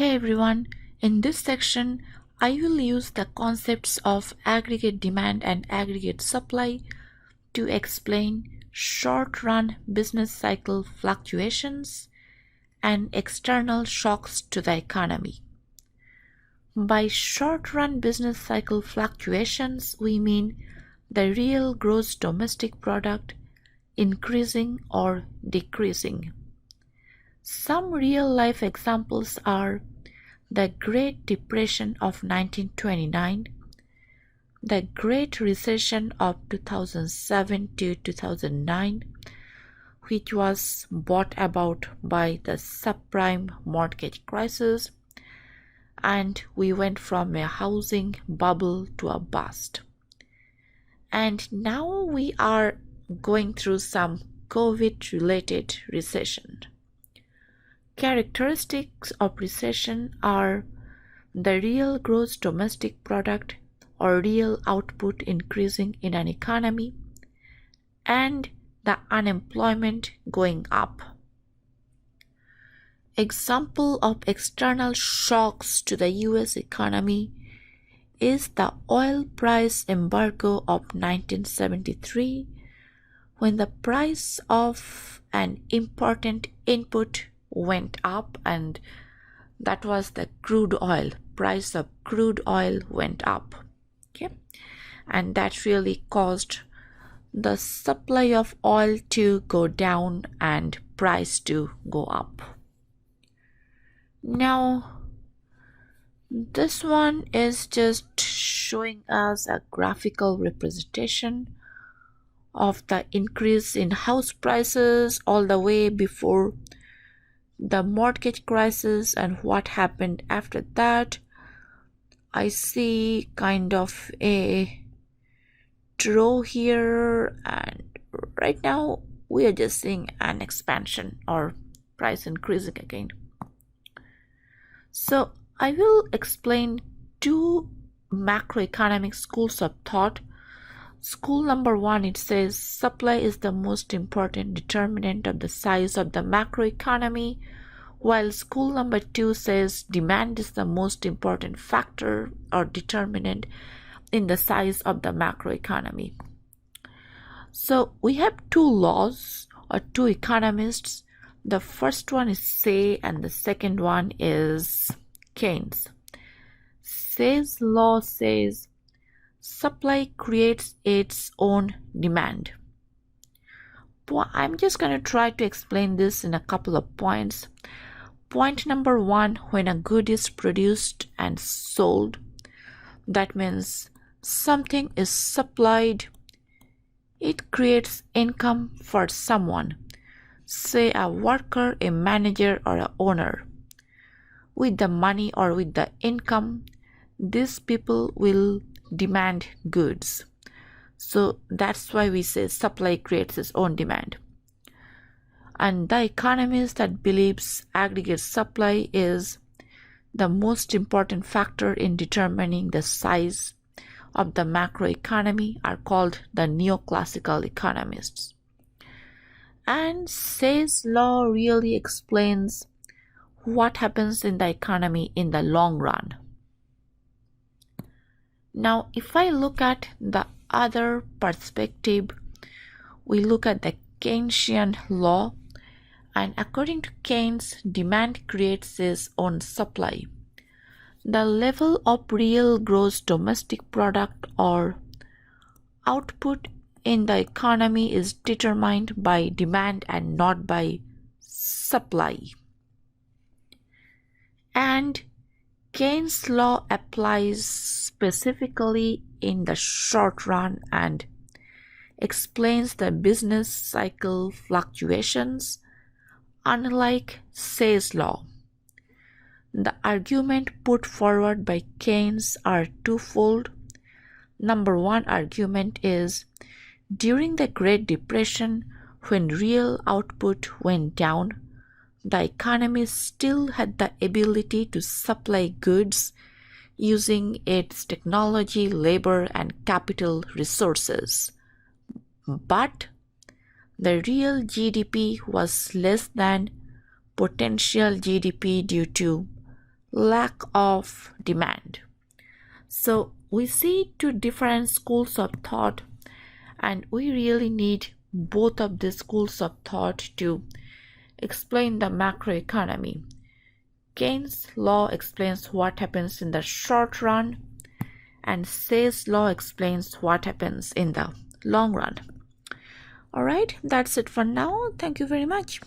Hey everyone, in this section, I will use the concepts of aggregate demand and aggregate supply to explain short-run business cycle fluctuations and external shocks to the economy. By short-run business cycle fluctuations, we mean the real gross domestic product increasing or decreasing. Some real-life examples are the Great Depression of 1929, the Great Recession of 2007 to 2009, which was brought about by the subprime mortgage crisis, and we went from a housing bubble to a bust. And now we are going through some COVID-related recession. Characteristics of recession are the real gross domestic product or real output increasing in an economy and the unemployment going up. Example of external shocks to the US economy is the oil price embargo of 1973, when the price of an important input went up, and that was the crude oil. Price of crude oil went up. Okay, and that really caused the supply of oil to go down and price to go up. Now, this one is just showing us a graphical representation of the increase in house prices all the way before the mortgage crisis and what happened after that. I see kind of a draw here, and right now we are just seeing an expansion or price increasing again. So I will explain two macroeconomic schools of thought. School number one, it says supply is the most important determinant of the size of the macroeconomy, while school number two says demand is the most important factor or determinant in the size of the macroeconomy. So we have two laws or two economists. The first one is Say and the second one is Keynes. Say's law says supply creates its own demand. I'm just going to try to explain this in a couple of points. Point number one, when a good is produced and sold, that means something is supplied, it creates income for someone, say a worker, a manager, or an owner. With the money or with the income, these people will demand goods. So that's why we say supply creates its own demand. And the economist that believes aggregate supply is the most important factor in determining the size of the macroeconomy are called the neoclassical economists. And Say's law really explains what happens in the economy in the long run. Now, if I look at the other perspective, we look at the Keynesian law, and according to Keynes, demand creates its own supply. The level of real gross domestic product or output in the economy is determined by demand and not by supply. And Keynes' law applies specifically in the short run and explains the business cycle fluctuations, unlike Say's law. The argument put forward by Keynes are twofold. Number one argument is, during the Great Depression, when real output went down, the economy still had the ability to supply goods using its technology, labor, and capital resources. But the real GDP was less than potential GDP due to lack of demand. So we see two different schools of thought, and we really need both of the schools of thought to explain the macroeconomy. Keynes' law explains what happens in the short run, and Say's law explains what happens in the long run. Alright, that's it for now. Thank you very much.